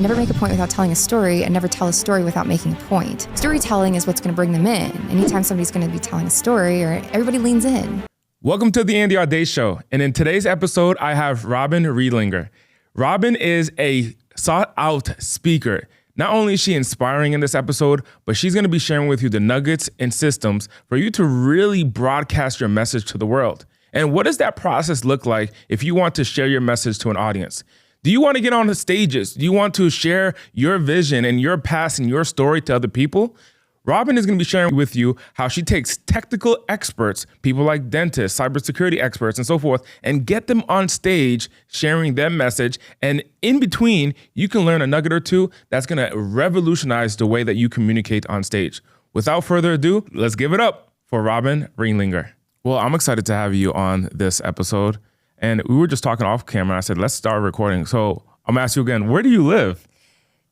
Never make a point without telling a story, and never tell a story without making a point. Storytelling is what's going to bring them in. Anytime somebody's going to be telling a story, or everybody leans in. Welcome to the Andy Audate Show. And in today's episode, I have Robyn Riedlinger. Robyn is a sought-out speaker. Not only is she inspiring in this episode, but she's going to be sharing with you the nuggets and systems for you to really broadcast your message to the world. And what does that process look like if you want to share your message to an audience? Do you want to get on the stages? Do you want to share your vision and your past and your story to other people? Robyn is going to be sharing with you how she takes technical experts, people like dentists, cybersecurity experts, and so forth, and get them on stage sharing their message. And in between, you can learn a nugget or two that's going to revolutionize the way that you communicate on stage. Without further ado, let's give it up for Robyn Riedlinger. Well, I'm excited to have you on this episode. And we were just talking off camera. I said, let's start recording. So I'm going to ask you again, where do you live?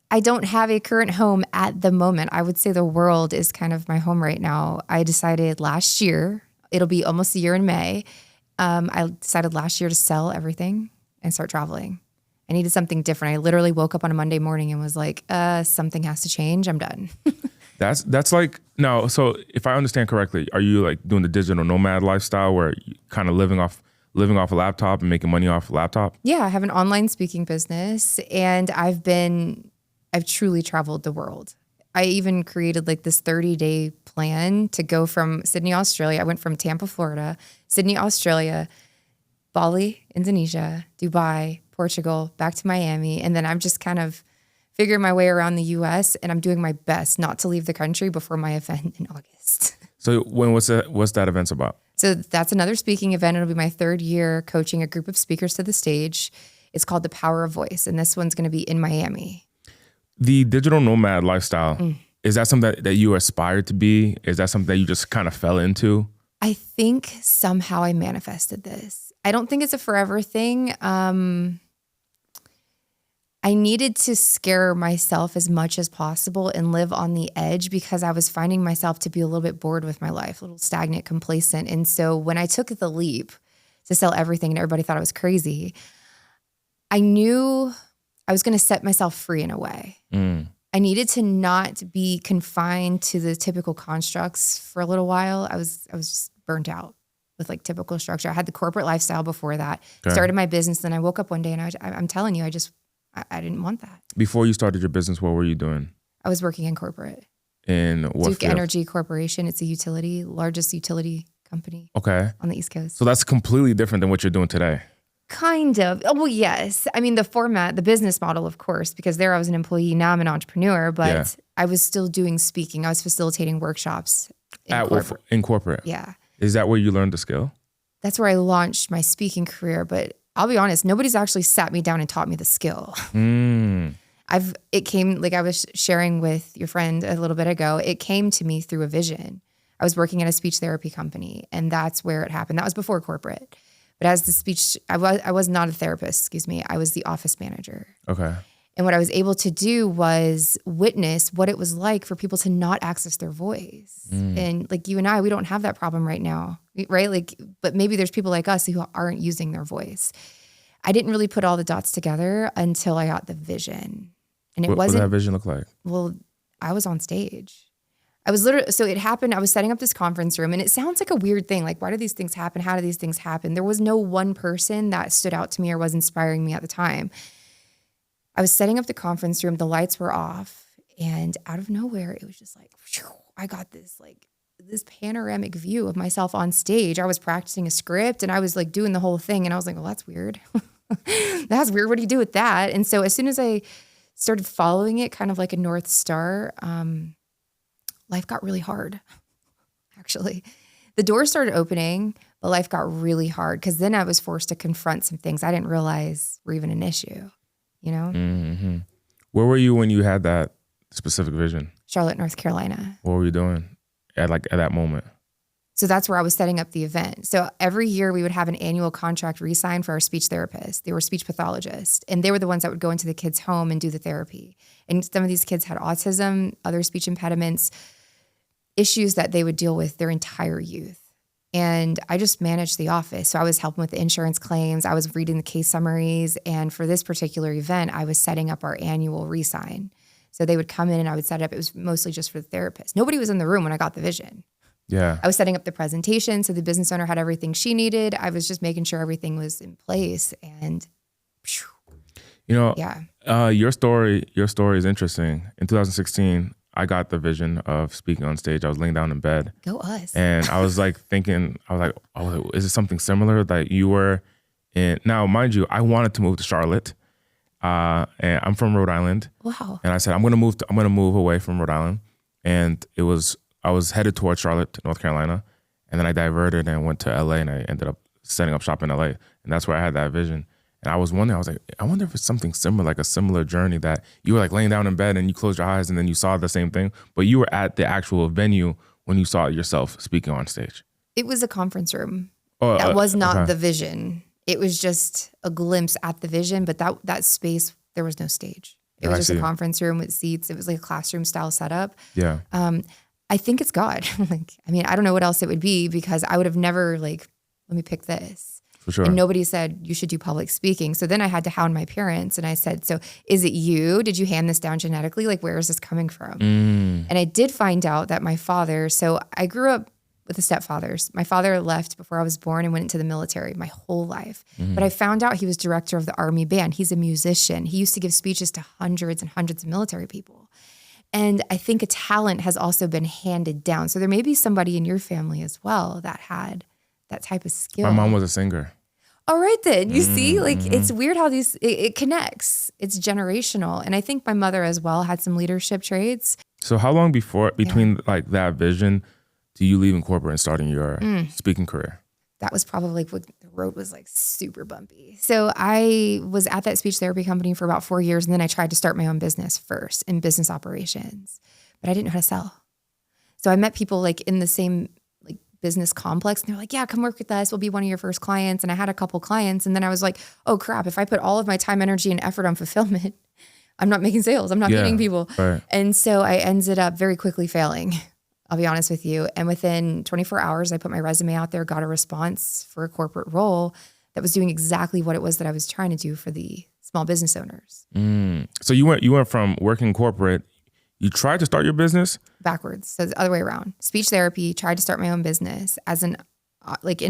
I don't have a current home at the moment. I would say the world is kind of my home right now. I decided last year, it'll be almost a year in May. I decided last year to sell everything and start traveling. I needed something different. I literally woke up on a Monday morning and was like, something has to change. I'm done. That's like, no, so if I understand correctly, are you like doing the digital nomad lifestyle where you kind of living off a laptop and making money off a laptop? Yeah, I have an online speaking business, and I've truly traveled the world. I even created like this 30-day plan to go from Sydney, Australia. I went from Tampa, Florida, Sydney, Australia, Bali, Indonesia, Dubai, Portugal, back to Miami. And then I'm just kind of figuring my way around the US, and I'm doing my best not to leave the country before my event in August. So what's that event about? So that's another speaking event. It'll be my third year coaching a group of speakers to the stage. It's called The Power of Voice, and this one's going to be in Miami. The digital nomad lifestyle, is that something that you aspired to be? Is that something that you just kind of fell into? I think somehow I manifested this. I don't think it's a forever thing. I needed to scare myself as much as possible and live on the edge, because I was finding myself to be a little bit bored with my life, a little stagnant, complacent. And so when I took the leap to sell everything and everybody thought I was crazy, I knew I was going to set myself free in a way. I needed to not be confined to the typical constructs for a little while. I was just burnt out with like typical structure. I had the corporate lifestyle before that, started my business. Then I woke up one day and I'm telling you, I didn't want that. Before you started your business, what were you doing? I was working in corporate. In what Duke field? Energy Corporation. It's a largest utility company on the East Coast. So that's completely different than what you're doing today. Kind of. Oh, well, yes. I mean, the format, the business model, of course, because there I was an employee. Now I'm an entrepreneur, but I was still doing speaking. I was facilitating workshops in corporate. Yeah. Is that where you learned the skill? That's where I launched my speaking career, but I'll be honest, nobody's actually sat me down and taught me the skill. It came, like I was sharing with your friend a little bit ago, it came to me through a vision. I was working at a speech therapy company, and that's where it happened. That was before corporate. But as the speech, I was not a therapist, excuse me. I was the office manager. Okay. And what I was able to do was witness what it was like for people to not access their voice. And like you and I, we don't have that problem right now, right? Like, but maybe there's people like us who aren't using their voice. I didn't really put all the dots together until I got the vision. And what did that vision look like? Well, I was on stage. So it happened, I was setting up this conference room, and it sounds like a weird thing. Like, why do these things happen? How do these things happen? There was no one person that stood out to me or was inspiring me at the time. I was setting up the conference room, the lights were off, and out of nowhere, it was just like, I got this panoramic view of myself on stage. I was practicing a script, and I was like doing the whole thing, and I was like, well, that's weird. That's weird. What do you do with that? And so as soon as I started following it, kind of like a North Star, life got really hard, actually. The doors started opening, but life got really hard, because then I was forced to confront some things I didn't realize were even an issue, you know? Mm-hmm. Where were you when you had that specific vision? Charlotte, North Carolina. What were you doing at that moment? So that's where I was setting up the event. So every year we would have an annual contract re-sign for our speech therapists. They were speech pathologists, and they were the ones that would go into the kids' home and do the therapy. And some of these kids had autism, other speech impediments, issues that they would deal with their entire youth. And I just managed the office. So I was helping with the insurance claims. I was reading the case summaries. And for this particular event, I was setting up our annual re-sign. So they would come in and I would set up. It was mostly just for the therapist. Nobody was in the room when I got the vision. Yeah. I was setting up the presentation. So the business owner had everything she needed. I was just making sure everything was in place. And your story is interesting. In 2016, I got the vision of speaking on stage. I was laying down in bed. Go us. And I was like thinking, oh, is it something similar that you were in? Now, mind you, I wanted to move to Charlotte. And I'm from Rhode Island. Wow. And I said, I'm gonna move away from Rhode Island. And I was headed towards Charlotte, North Carolina. And then I diverted and went to LA, and I ended up setting up shop in LA. And that's where I had that vision. And I was wondering, I wonder if it's something similar, like a similar journey that you were like laying down in bed and you closed your eyes and then you saw the same thing, but you were at the actual venue when you saw yourself speaking on stage. It was a conference room. That was not the vision. It was just a glimpse at the vision, but that space, there was no stage. It was just a conference room with seats. It was like a classroom style setup. Yeah. I think it's God. I don't know what else it would be, because I would have never let me pick this. For sure. And nobody said you should do public speaking. So then I had to hound my parents, and I said, so is it you? Did you hand this down genetically? Where is this coming from? And I did find out that my father, so I grew up with the stepfathers. My father left before I was born and went into the military my whole life. But I found out he was director of the Army band. He's a musician. He used to give speeches to hundreds and hundreds of military people. And I think a talent has also been handed down. So there may be somebody in your family as well that had that type of skill. My mom was a singer. All right, then. You see, it's weird how it connects. It's generational. And I think my mother as well had some leadership traits. So how long between that vision to you leaving corporate and starting your speaking career? That was probably when the road was super bumpy. So I was at that speech therapy company for about 4 years. And then I tried to start my own business first in business operations, but I didn't know how to sell. So I met people in the same business complex, and they're like, yeah, come work with us. We'll be one of your first clients. And I had a couple clients. And then I was like, oh crap, if I put all of my time, energy, and effort on fulfillment, I'm not making sales. I'm not meeting people. Right. And so I ended up very quickly failing. I'll be honest with you. And within 24 hours, I put my resume out there, got a response for a corporate role that was doing exactly what it was that I was trying to do for the small business owners. So you went from working corporate. You tried to start your business? Backwards. So the other way around. Speech therapy, tried to start my own business as in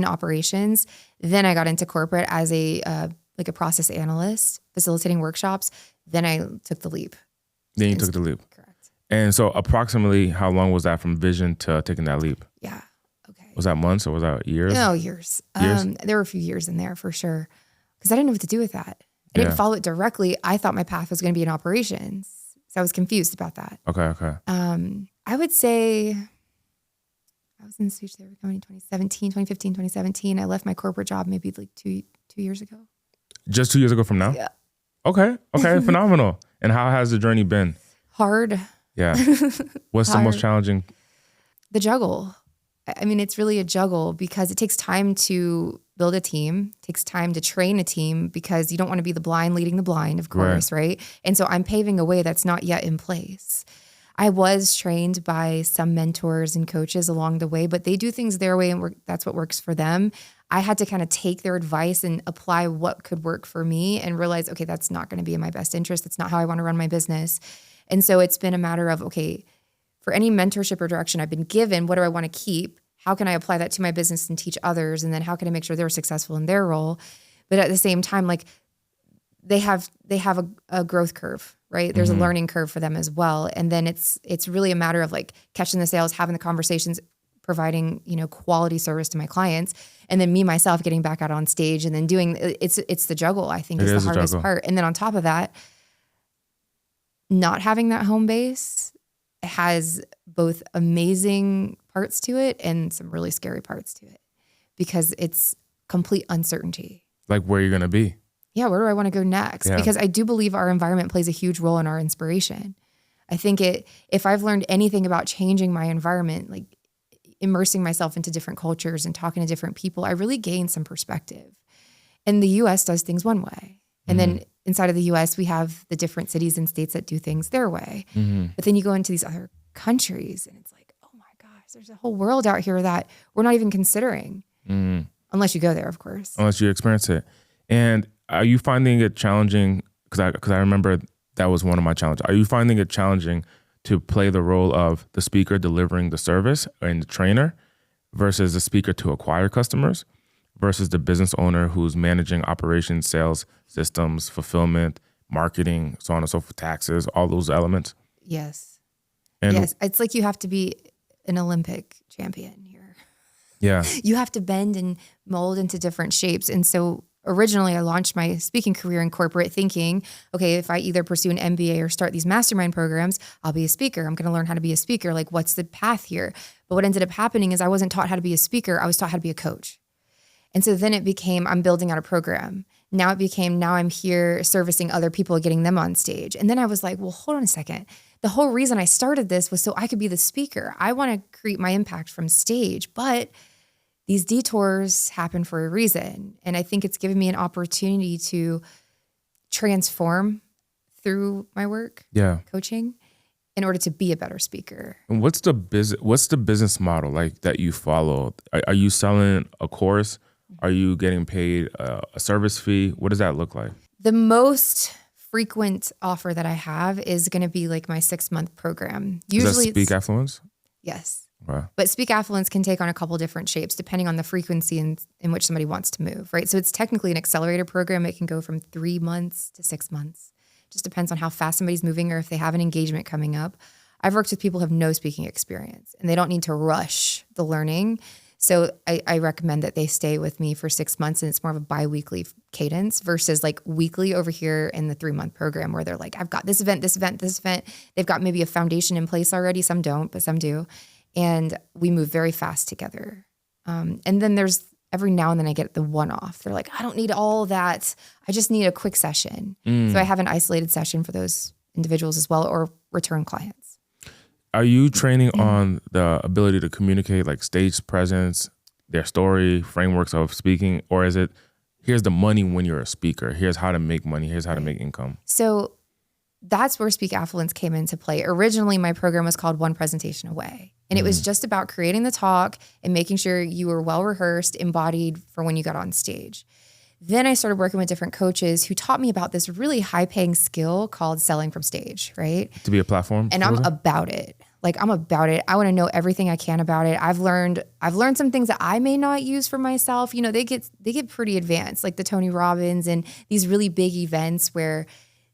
operations. Then I got into corporate as a process analyst, facilitating workshops. Then I took the leap. Then you took the leap. Correct. And so approximately how long was that from vision to taking that leap? Yeah. Okay. Was that months or was that years? No, years. There were a few years in there for sure, because I didn't know what to do with that. I didn't follow it directly. I thought my path was going to be in operations. So I was confused about that. Okay. I would say I was in speech therapy company 2015, 2017. I left my corporate job maybe 2 years ago. Just 2 years ago from now? Yeah. Okay, phenomenal. And how has the journey been? Hard. Yeah. What's the most challenging? The juggle. It's really a juggle, because it takes time to build a team, takes time to train a team, because you don't want to be the blind leading the blind, of course, right? And so I'm paving a way that's not yet in place. I was trained by some mentors and coaches along the way, but they do things their way, and that's what works for them. I had to kind of take their advice and apply what could work for me and realize, okay, that's not going to be in my best interest. That's not how I want to run my business. And so it's been a matter of, okay, for any mentorship or direction I've been given, what do I want to keep? How can I apply that to my business and teach others? And then how can I make sure they're successful in their role? But at the same time, they have a growth curve, right? There's a learning curve for them as well. And then it's really a matter of catching the sales, having the conversations, providing, quality service to my clients. And then me, myself, getting back out on stage and then doing, it's the juggle, I think, is the hardest part. And then on top of that, not having that home base has both amazing parts to it and some really scary parts to it, because it's complete uncertainty. Like where you're going to be. Yeah, where do I want to go next? Yeah. Because I do believe our environment plays a huge role in our inspiration. I think if I've learned anything about changing my environment, immersing myself into different cultures and talking to different people, I really gain some perspective. And the US does things one way. And then inside of the US, we have the different cities and states that do things their way. But then you go into these other countries and it's like, oh my gosh, there's a whole world out here that we're not even considering. Unless you go there, of course. Unless you experience it. And are you finding it challenging? Because I remember that was one of my challenges. Are you finding it challenging to play the role of the speaker delivering the service and the trainer versus the speaker to acquire customers versus the business owner who's managing operations, sales, systems, fulfillment, marketing, so on and so forth, taxes, all those elements? Yes. And yes. It's like you have to be an Olympic champion here. Yeah. You have to bend and mold into different shapes. And so originally I launched my speaking career in corporate thinking, okay, if I either pursue an MBA or start these mastermind programs, I'll be a speaker. I'm going to learn how to be a speaker. Like, what's the path here? But what ended up happening is I wasn't taught how to be a speaker. I was taught how to be a coach. And so then it became, I'm building out a program. Now it became, now I'm here servicing other people, getting them on stage. And then I was like, well, hold on a second. The whole reason I started this was so I could be the speaker. I want to create my impact from stage, but these detours happen for a reason. And I think it's given me an opportunity to transform through my work, coaching, in order to be a better speaker. And what's the business model like that you follow? Are you selling a course? Are you getting paid a service fee? What does that look like? The most frequent offer that I have is going to be like my 6-month program. Usually, is that Speak Affluence? Yes. Wow. But Speak Affluence can take on a couple different shapes depending on the frequency in which somebody wants to move, right? So it's technically an accelerator program. It can go from 3 months to 6 months. Just depends on how fast somebody's moving or if they have an engagement coming up. I've worked with people who have no speaking experience and they don't need to rush the learning. So I recommend that they stay with me for 6 months and it's more of a bi-weekly cadence versus like weekly over here in the 3-month program where they're like, I've got this event, this event, this event. They've got maybe a foundation in place already. Some don't, but some do. And we move very fast together. And then there's every now and then I get the one-off. They're like, I don't need all that. I just need a quick session. So I have an isolated session for those individuals as well, or return clients. Are you training on the ability to communicate, like stage presence, their story, frameworks of speaking, or is it, here's the money when you're a speaker, here's how to make money, here's how to make income? So that's where Speak Affluence came into play. Originally, my program was called One Presentation Away. And it was just about creating the talk and making sure you were well rehearsed, embodied for when you got on stage. Then I started working with different coaches who taught me about this really high-paying skill called selling from stage, right? To be a platform. And I'm about it. Like, I'm about it. I want to know everything I can about it. I've learned some things that I may not use for myself. You know, they get pretty advanced, like the Tony Robbins and these really big events where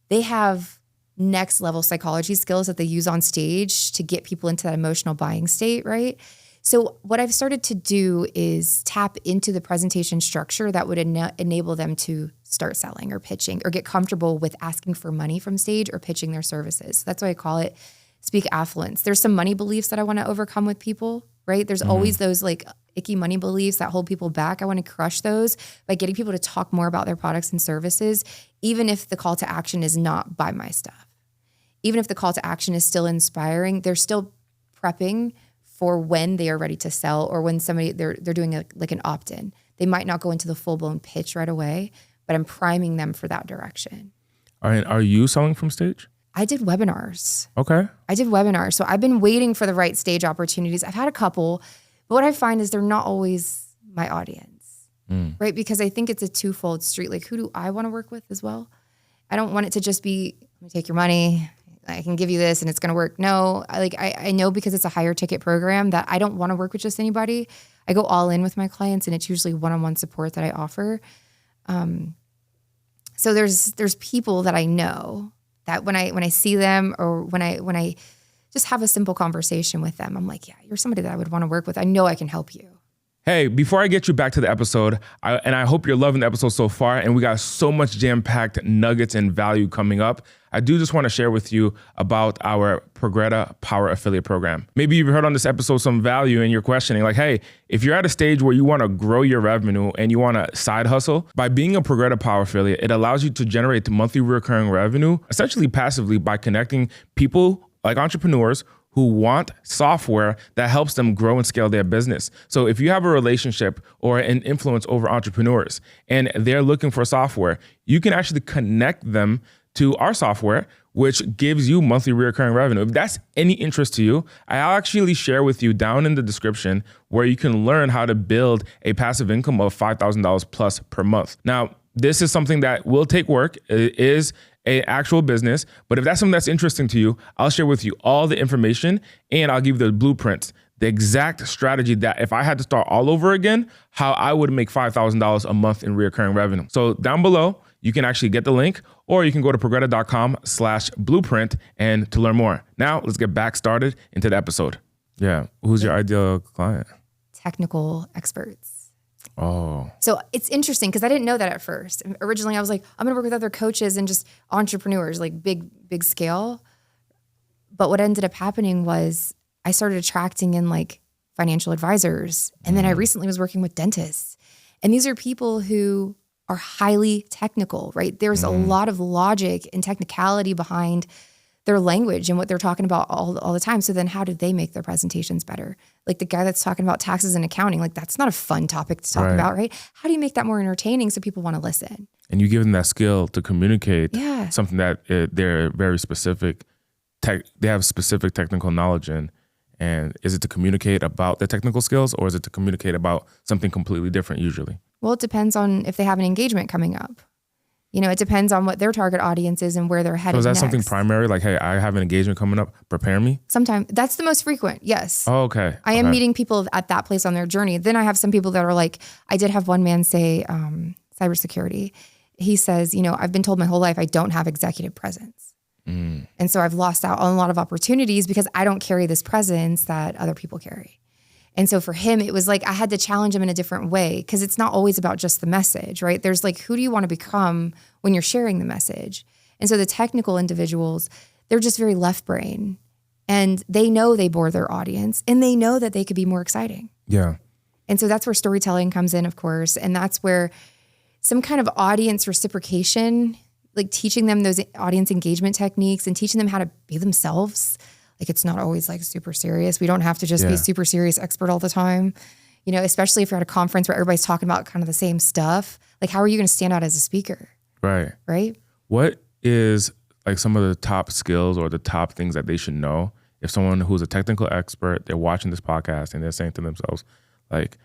they have next level psychology skills that they use on stage to get people into that emotional buying state, right? So what I've started to do is tap into the presentation structure that would enable them to start selling or pitching or get comfortable with asking for money from stage or pitching their services. So that's why I call it Speak Affluence. There's some money beliefs that I want to overcome with people, right? There's always those like icky money beliefs that hold people back. I want to crush those by getting people to talk more about their products and services, even if the call to action is not buy my stuff. Even if the call to action is still inspiring, they're still prepping for when they are ready to sell or when they're doing like an opt-in. They might not go into the full-blown pitch right away, but I'm priming them for that direction. All right. Are you selling from stage? I did webinars. Okay. I did webinars. So I've been waiting for the right stage opportunities. I've had a couple, but what I find is they're not always my audience, right? Because I think it's a twofold street. Like, who do I want to work with as well? I don't want it to just be, let me take your money, I can give you this and it's going to work. No, I know because it's a higher ticket program that I don't want to work with just anybody. I go all in with my clients and it's usually one-on-one support that I offer. So there's people that I know that when I see them or when I just have a simple conversation with them, I'm like, yeah, you're somebody that I would want to work with. I know I can help you. Hey, before I get you back to the episode, I hope you're loving the episode so far, and we got so much jam-packed nuggets and value coming up, I do just want to share with you about our Progretta Power Affiliate Program. Maybe you've heard on this episode some value and you're questioning, like, hey, if you're at a stage where you want to grow your revenue and you want to side hustle, by being a Progretta Power Affiliate, it allows you to generate monthly recurring revenue, essentially passively, by connecting people like entrepreneurs who want software that helps them grow and scale their business. So if you have a relationship or an influence over entrepreneurs and they're looking for software, you can actually connect them to our software which gives you monthly recurring revenue. If that's any interest to you, I'll actually share with you down in the description where you can learn how to build a passive income of $5,000 plus per month. Now, this is something that will take work. It is an actual business, but if that's something that's interesting to you, I'll share with you all the information and I'll give you the blueprints, the exact strategy that if I had to start all over again, how I would make $5,000 a month in recurring revenue. So down below, you can actually get the link, or you can go to progretta.com/blueprint and to learn more. Now let's get back started into the episode. Yeah. Who's your ideal client? Technical experts. Oh. So it's interesting because I didn't know that at first. Originally, I was like, I'm going to work with other coaches and just entrepreneurs, like big scale. But what ended up happening was I started attracting in like financial advisors. And then I recently was working with dentists. And these are people who are highly technical, right? There's a lot of logic and technicality behind their language and what they're talking about all the time. So then how do they make their presentations better? Like the guy that's talking about taxes and accounting, like that's not a fun topic to talk about, right? How do you make that more entertaining so people want to listen? And you give them that skill to communicate something that they're very specific, they have specific technical knowledge in. And is it to communicate about their technical skills or is it to communicate about something completely different usually? Well, it depends on if they have an engagement coming up. You know, it depends on what their target audience is and where they're headed. So is that next. something primary? Like, hey, I have an engagement coming up. Prepare me? Sometimes that's the most frequent. Yes. Oh, okay. I am meeting people at that place on their journey. Then I have some people that are like, I did have one man say, cybersecurity. He says, you know, I've been told my whole life I don't have executive presence. And so I've lost out on a lot of opportunities because I don't carry this presence that other people carry. And so for him, it was like I had to challenge him in a different way because it's not always about just the message, right? There's like, who do you want to become when you're sharing the message? And so the technical individuals, they're just very left brain and they know they bore their audience and they know that they could be more exciting. Yeah. And so that's where storytelling comes in, of course. And that's where some kind of audience reciprocation, like teaching them those audience engagement techniques and teaching them how to be themselves. Like it's not always like super serious. We don't have to just be super serious expert all the time. You know, especially if you're at a conference where everybody's talking about kind of the same stuff. Like how are you going to stand out as a speaker? Right. Right. What is like some of the top skills or the top things that they should know if someone who's a technical expert, they're watching this podcast and they're saying to themselves, like,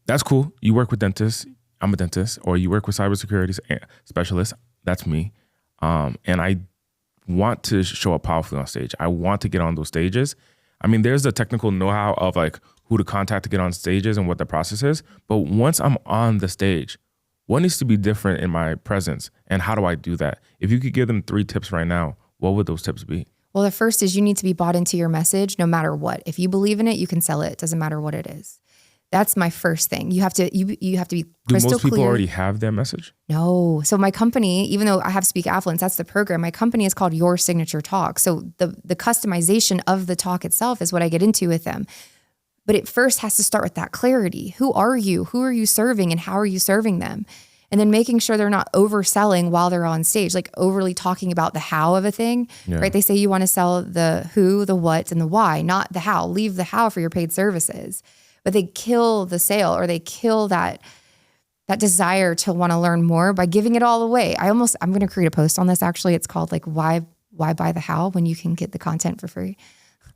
that's cool. You work with dentists. I'm a dentist. Or you work with cybersecurity specialists. That's me. And I want to show up powerfully on stage. I want to get on those stages. I mean, there's the technical know-how of like who to contact to get on stages and what the process is. But once I'm on the stage, what needs to be different in my presence? And how do I do that? If you could give them 3 tips right now, what would those tips be? Well, the first is you need to be bought into your message no matter what. If you believe in it, you can sell it. It doesn't matter what it is. That's my first thing. You have to be crystal clear. Do most people already have their message? No. So my company, even though I have Speak Affluence, that's the program. My company is called Your Signature Talk. So the customization of the talk itself is what I get into with them. But it first has to start with that clarity. Who are you? Who are you serving? And how are you serving them? And then making sure they're not overselling while they're on stage, like overly talking about the how of a thing, right? They say you want to sell the who, the what, and the why, not the how. Leave the how for your paid services. But they kill the sale or they kill that desire to want to learn more by giving it all away. I'm going to create a post on this. Actually, it's called like, why buy the how when you can get the content for free?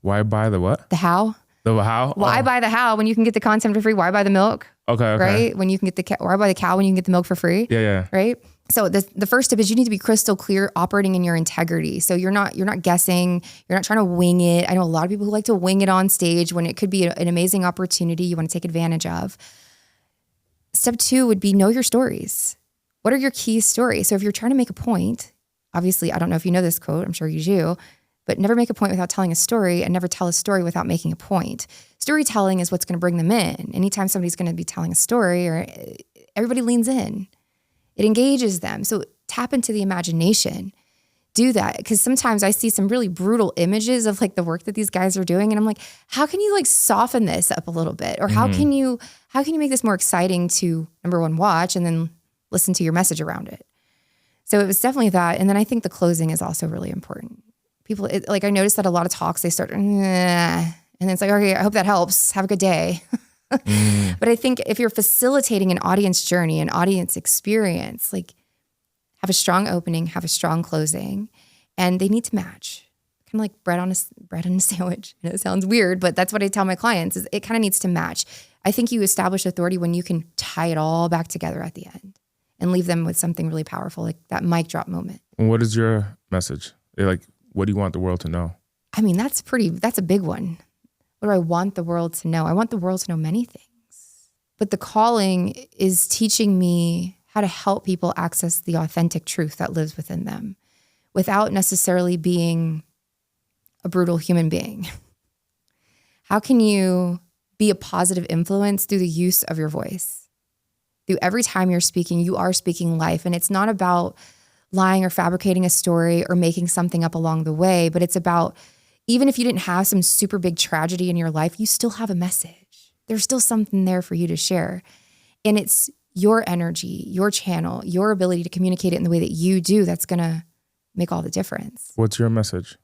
Why buy the what? The how. The how? Why buy the how when you can get the content for free? Why buy the milk? Okay. Right? When you can get why buy the cow when you can get the milk for free? Yeah. Right? So the first tip is you need to be crystal clear operating in your integrity. So you're not guessing, you're not trying to wing it. I know a lot of people who like to wing it on stage when it could be an amazing opportunity you want to take advantage of. Step 2 would be know your stories. What are your key stories? So if you're trying to make a point, obviously, I don't know if you know this quote, I'm sure you do, but never make a point without telling a story and never tell a story without making a point. Storytelling is what's going to bring them in. Anytime somebody's going to be telling a story or everybody leans in. It engages them. So tap into the imagination. Do that. Because sometimes I see some really brutal images of like the work that these guys are doing. And I'm like, how can you like soften this up a little bit? Or how can you make this more exciting to, number one, watch and then listen to your message around it? So it was definitely that. And then I think the closing is also really important. People, like I noticed that a lot of talks, they start, and then it's like, okay, I hope that helps. Have a good day. But I think if you're facilitating an audience journey, an audience experience, like have a strong opening, have a strong closing, and they need to match. Kind of like bread on a sandwich. And it sounds weird, but that's what I tell my clients is it kind of needs to match. I think you establish authority when you can tie it all back together at the end and leave them with something really powerful, like that mic drop moment. And what is your message? Like, what do you want the world to know? I mean, that's a big one. What do I want the world to know? I want the world to know many things. But the calling is teaching me how to help people access the authentic truth that lives within them without necessarily being a brutal human being. How can you be a positive influence through the use of your voice? Through every time you're speaking, you are speaking life. And it's not about lying or fabricating a story or making something up along the way, but it's about, even if you didn't have some super big tragedy in your life, you still have a message. There's still something there for you to share. And it's your energy, your channel, your ability to communicate it in the way that you do that's going to make all the difference. What's your message?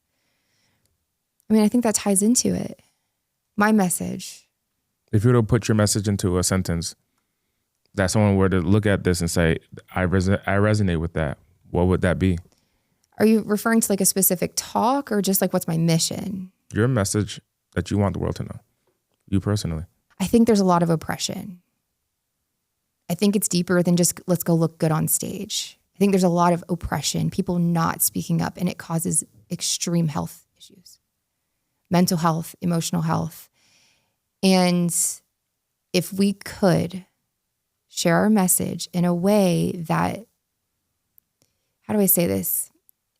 I mean, I think that ties into it. My message. If you were to put your message into a sentence, that someone were to look at this and say, I resonate with that, what would that be? Are you referring to like a specific talk or just like what's my mission? Your message that you want the world to know, you personally. I think there's a lot of oppression. I think it's deeper than just let's go look good on stage. I think there's a lot of oppression, people not speaking up, and it causes extreme health issues. Mental health, emotional health. And if we could share our message in a way that, how do I say this?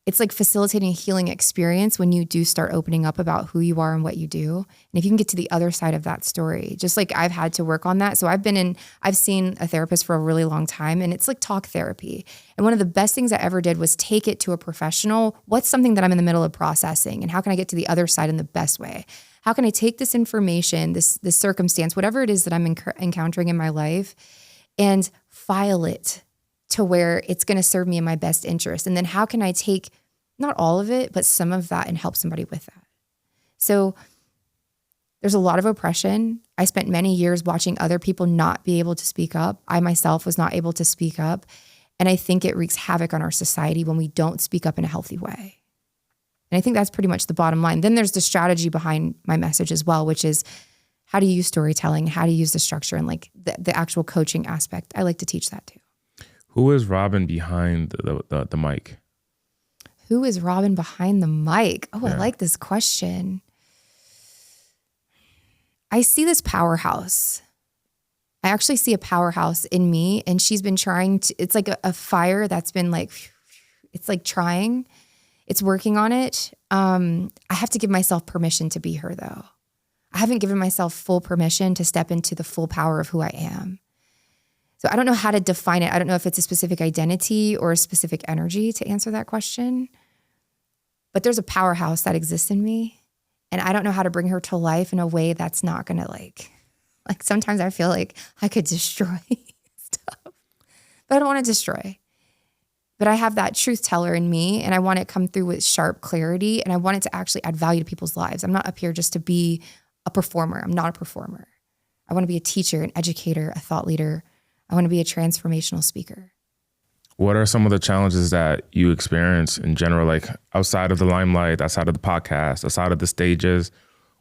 It's like facilitating a healing experience when you do start opening up about who you are and what you do. And if you can get to the other side of that story, just like I've had to work on that. So I've seen a therapist for a really long time, and it's like talk therapy. And one of the best things I ever did was take it to a professional. What's something that I'm in the middle of processing, and how can I get to the other side in the best way? How can I take this information, this circumstance, whatever it is that I'm encountering in my life, and file it to where it's going to serve me in my best interest? And then how can I take not all of it, but some of that and help somebody with that? So there's a lot of oppression. I spent many years watching other people not be able to speak up. I myself was not able to speak up. And I think it wreaks havoc on our society when we don't speak up in a healthy way. And I think that's pretty much the bottom line. Then there's the strategy behind my message as well, which is how to use storytelling, how to use the structure, and like the actual coaching aspect. I like to teach that too. Who is Robyn behind the mic? Who is Robyn behind the mic? Oh, yeah. I like this question. I see this powerhouse. I actually see a powerhouse in me, and she's been trying to, it's like a fire that's been like, it's like trying, it's working on it. I have to give myself permission to be her though. I haven't given myself full permission to step into the full power of who I am. So I don't know how to define it. I don't know if it's a specific identity or a specific energy to answer that question, but there's a powerhouse that exists in me, and I don't know how to bring her to life in a way that's not going to like sometimes I feel like I could destroy stuff, but I don't want to destroy. But I have that truth teller in me, and I want it to come through with sharp clarity, and I want it to actually add value to people's lives. I'm not up here just to be a performer. I'm not a performer. I want to be a teacher, an educator, a thought leader. I want to be a transformational speaker. What are some of the challenges that you experience in general, like outside of the limelight, outside of the podcast, outside of the stages,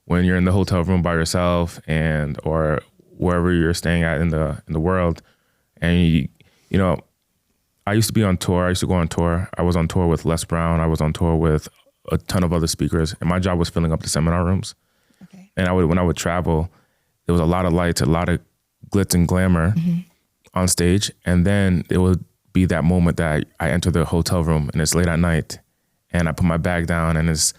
when you're in the hotel room by yourself and or wherever you're staying at in the world? And you know, I used to be on tour. I used to go on tour. I was on tour with Les Brown. I was on tour with a ton of other speakers, and my job was filling up the seminar rooms. Okay. And when I would travel, there was a lot of lights, a lot of glitz and glamour on stage, and then it would be that moment that I enter the hotel room and it's late at night, and I put my bag down and it's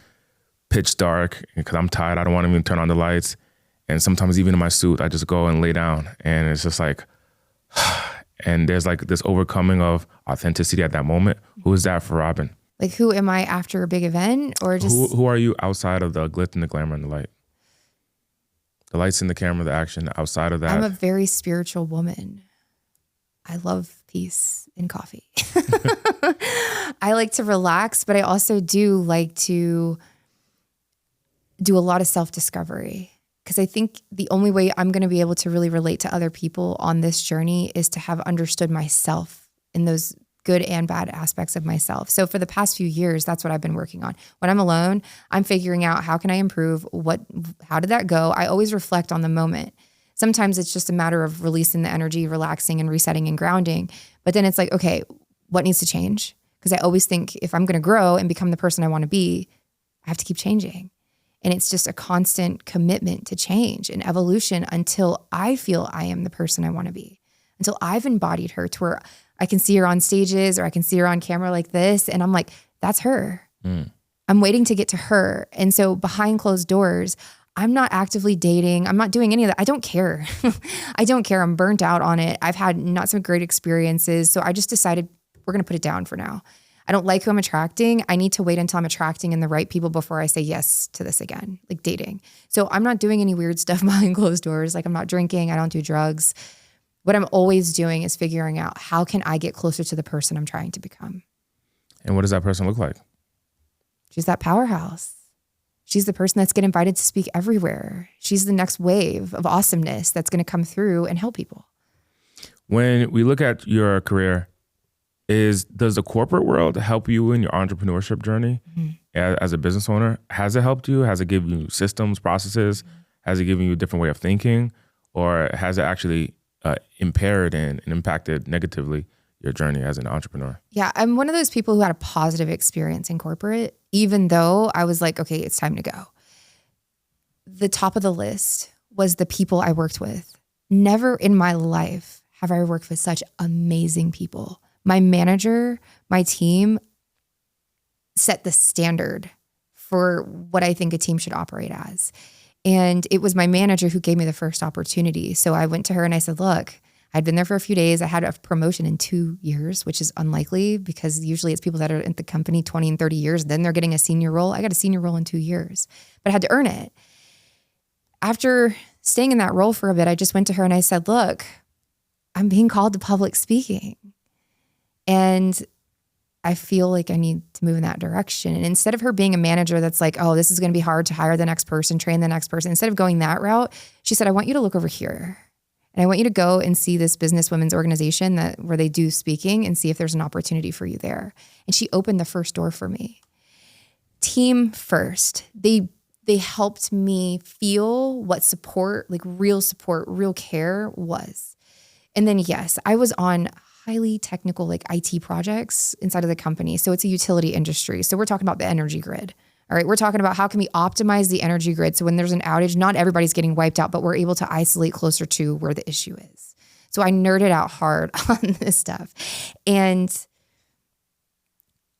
pitch dark because I'm tired. I don't want to even turn on the lights, and sometimes even in my suit, I just go and lay down, and it's just like, and there's like this overcoming of authenticity at that moment. Who is that for Robyn? Like, who am I after a big event, or just who are you outside of the glitz and the glamour and the light? The lights and the camera, the action, outside of that. I'm a very spiritual woman. I love peace and coffee. I like to relax, but I also do like to do a lot of self-discovery, because I think the only way I'm going to be able to really relate to other people on this journey is to have understood myself in those good and bad aspects of myself. So for the past few years, that's what I've been working on. When I'm alone, I'm figuring out how can I improve? How did that go? I always reflect on the moment. Sometimes it's just a matter of releasing the energy, relaxing and resetting and grounding. But then it's like, okay, what needs to change? Because I always think if I'm going to grow and become the person I want to be, I have to keep changing. And it's just a constant commitment to change and evolution until I feel I am the person I want to be, until I've embodied her to where I can see her on stages or I can see her on camera like this. And I'm like, that's her. I'm waiting to get to her. And so behind closed doors, I'm not actively dating. I'm not doing any of that. I don't care. I don't care. I'm burnt out on it. I've had not some great experiences. So I just decided we're going to put it down for now. I don't like who I'm attracting. I need to wait until I'm attracting in the right people before I say yes to this again, like dating. So I'm not doing any weird stuff behind closed doors. Like I'm not drinking. I don't do drugs. What I'm always doing is figuring out how can I get closer to the person I'm trying to become. And what does that person look like? She's that powerhouse. She's the person that's getting invited to speak everywhere. She's the next wave of awesomeness that's going to come through and help people. When we look at your career, does the corporate world help you in your entrepreneurship journey as a business owner? Has it helped you? Has it given you systems, processes? Has it given you a different way of thinking? Or has it actually impaired and impacted negatively your journey as an entrepreneur? Yeah, I'm one of those people who had a positive experience in corporate, even though I was like, okay, it's time to go. The top of the list was the people I worked with. Never in my life have I worked with such amazing people. My manager, my team set the standard for what I think a team should operate as. And it was my manager who gave me the first opportunity. So I went to her and I said, look, I'd been there for a few days. I had a promotion in 2 years, which is unlikely because usually it's people that are at the company 20 and 30 years. Then they're getting a senior role. I got a senior role in 2 years, but I had to earn it. After staying in that role for a bit, I just went to her and I said, look, I'm being called to public speaking. And I feel like I need to move in that direction. And instead of her being a manager that's like, oh, this is going to be hard to hire the next person, train the next person. Instead of going that route, she said, I want you to look over here. And I want you to go and see this business women's organization where they do speaking and see if there's an opportunity for you there. And she opened the first door for me. Team first. They helped me feel what support, like real support, real care was. And then, yes, I was on highly technical like IT projects inside of the company. So it's a utility industry. So we're talking about the energy grid. All right. We're talking about how can we optimize the energy grid. So when there's an outage, not everybody's getting wiped out, but we're able to isolate closer to where the issue is. So I nerded out hard on this stuff. And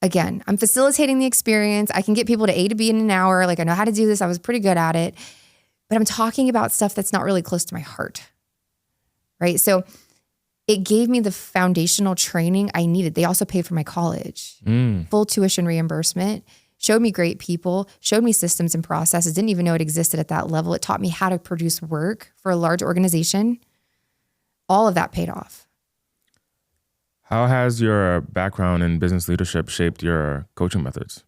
again, I'm facilitating the experience. I can get people to A to B in an hour. Like I know how to do this. I was pretty good at it, but I'm talking about stuff that's not really close to my heart. Right. So it gave me the foundational training I needed. They also paid for my college, full tuition reimbursement, showed me great people, showed me systems and processes, didn't even know it existed at that level. It taught me how to produce work for a large organization. All of that paid off. How has your background in business leadership shaped your coaching methods?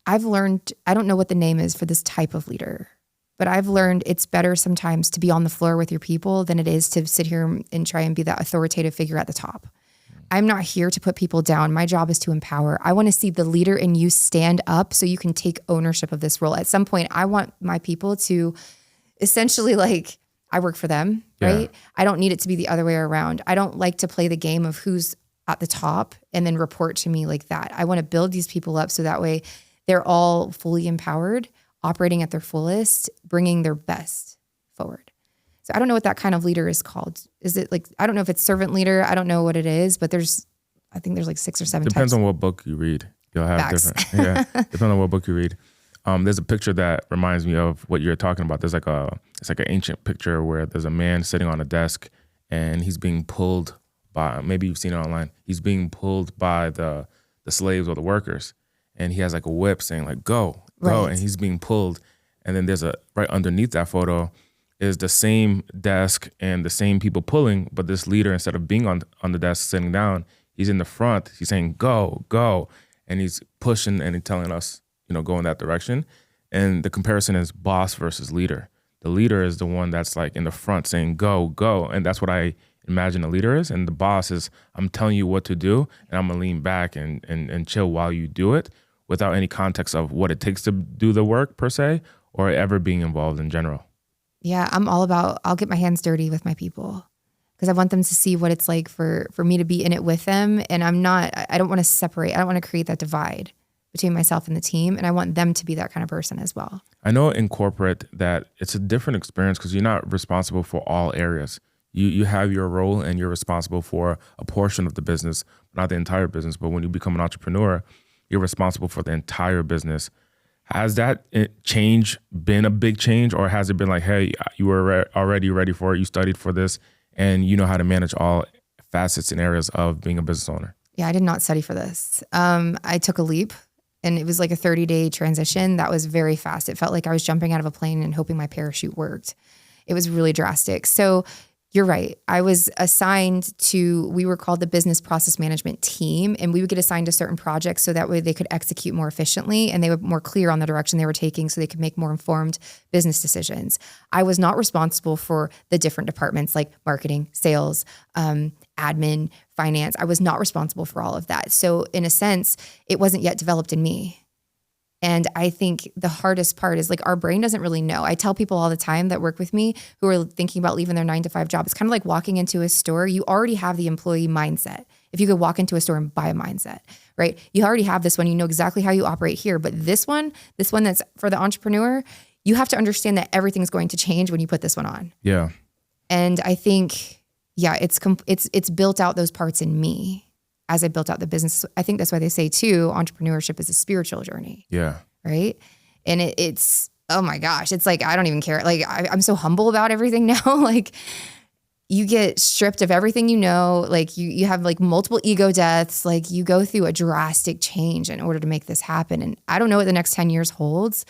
I've learned, I don't know what the name is for this type of leader, but I've learned it's better sometimes to be on the floor with your people than it is to sit here and try and be that authoritative figure at the top. I'm not here to put people down. My job is to empower. I want to see the leader in you stand up so you can take ownership of this role. At some point, I want my people to essentially like, I work for them, right? I don't need it to be the other way around. I don't like to play the game of who's at the top and then report to me like that. I want to build these people up so that way they're all fully empowered, operating at their fullest, bringing their best forward. So I don't know what that kind of leader is called. Is it like, I don't know if it's servant leader. I don't know what it is, but I think there's like 6 or 7 Depends types. on what book you read. You'll have Facts. different, depending on what book you read. There's a picture that reminds me of what you're talking about. It's like an ancient picture where there's a man sitting on a desk and he's being pulled by, maybe you've seen it online. He's being pulled by the slaves or the workers. And he has like a whip saying like, go. Right. And he's being pulled. And then there's right underneath that photo is the same desk and the same people pulling, but this leader, instead of being on the desk sitting down, he's in the front. He's saying, go, go. And he's pushing and he's telling us, go in that direction. And the comparison is boss versus leader. The leader is the one that's like in the front saying, go, go. And that's what I imagine a leader is. And the boss is, I'm telling you what to do, and I'm going to lean back and chill while you do it without any context of what it takes to do the work per se, or ever being involved in general. Yeah, I'm all about, I'll get my hands dirty with my people because I want them to see what it's like for me to be in it with them. And I don't want to separate. I don't want to create that divide between myself and the team. And I want them to be that kind of person as well. I know in corporate that it's a different experience because you're not responsible for all areas. You have your role and you're responsible for a portion of the business, not the entire business. But when you become an entrepreneur, you're responsible for the entire business. Has that change been a big change, or has it been like, hey, you were already ready for it, you studied for this, and you know how to manage all facets and areas of being a business owner? Yeah, I did not study for this. I took a leap, and it was like a 30-day transition. That was very fast. It felt like I was jumping out of a plane and hoping my parachute worked. It was really drastic. So you're right. I was assigned to, we were called the business process management team, and we would get assigned to certain projects so that way they could execute more efficiently and they were more clear on the direction they were taking so they could make more informed business decisions. I was not responsible for the different departments like marketing, sales, admin, finance. I was not responsible for all of that. So in a sense, it wasn't yet developed in me. And I think the hardest part is like our brain doesn't really know. I tell people all the time that work with me who are thinking about leaving their 9-to-5 job. It's kind of like walking into a store. You already have the employee mindset. If you could walk into a store and buy a mindset, right? You already have this one. You know exactly how you operate here. But this one that's for the entrepreneur, you have to understand that everything's going to change when you put this one on. Yeah. And I think, yeah, it's built out those parts in me. As I built out the business. I think that's why they say too, entrepreneurship is a spiritual journey. Yeah. Right. And it's, oh my gosh, it's like, I don't even care. Like I'm so humble about everything now. Like you get stripped of everything, you know, like you have like multiple ego deaths. Like you go through a drastic change in order to make this happen. And I don't know what the next 10 years holds,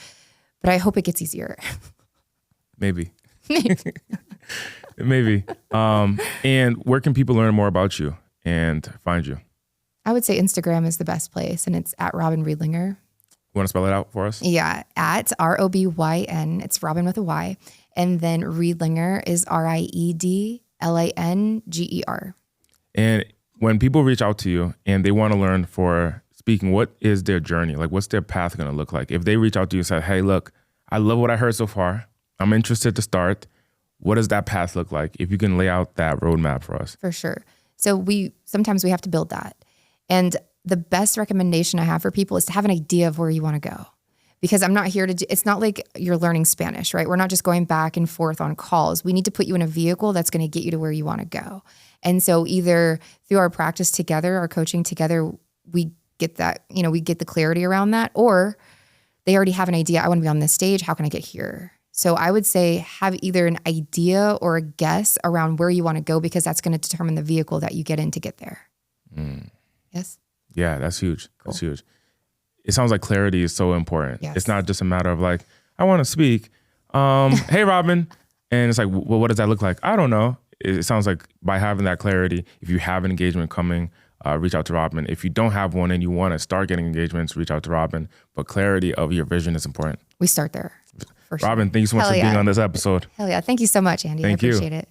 but I hope it gets easier. Maybe. Maybe. And where can people learn more about you and find you? I would say Instagram is the best place, and it's at Robyn Riedlinger. You want to spell it out for us? Yeah, at ROBYN. It's Robyn with a Y. And then Riedlinger is RIEDLANGER. And when people reach out to you and they want to learn for speaking, what is their journey? Like, what's their path going to look like? If they reach out to you and say, hey, look, I love what I heard so far. I'm interested to start. What does that path look like? If you can lay out that roadmap for us. For sure. So sometimes we have to build that. And the best recommendation I have for people is to have an idea of where you want to go. Because I'm not here it's not like you're learning Spanish, right? We're not just going back and forth on calls. We need to put you in a vehicle that's going to get you to where you want to go. And so either through our practice together, our coaching together, we get that, we get the clarity around that, or they already have an idea. I want to be on this stage. How can I get here? So I would say have either an idea or a guess around where you want to go, because that's going to determine the vehicle that you get in to get there. Yes. Yeah, that's huge. Cool. That's huge. It sounds like clarity is so important. Yes. It's not just a matter of like, I want to speak. Hey, Robyn. And it's like, well, what does that look like? I don't know. It sounds like by having that clarity, if you have an engagement coming, reach out to Robyn. If you don't have one and you want to start getting engagements, reach out to Robyn. But clarity of your vision is important. We start there. For sure. Robyn, thank you so much for being on this episode. Hell yeah. Thank you so much, Andy. Thank you. I appreciate it.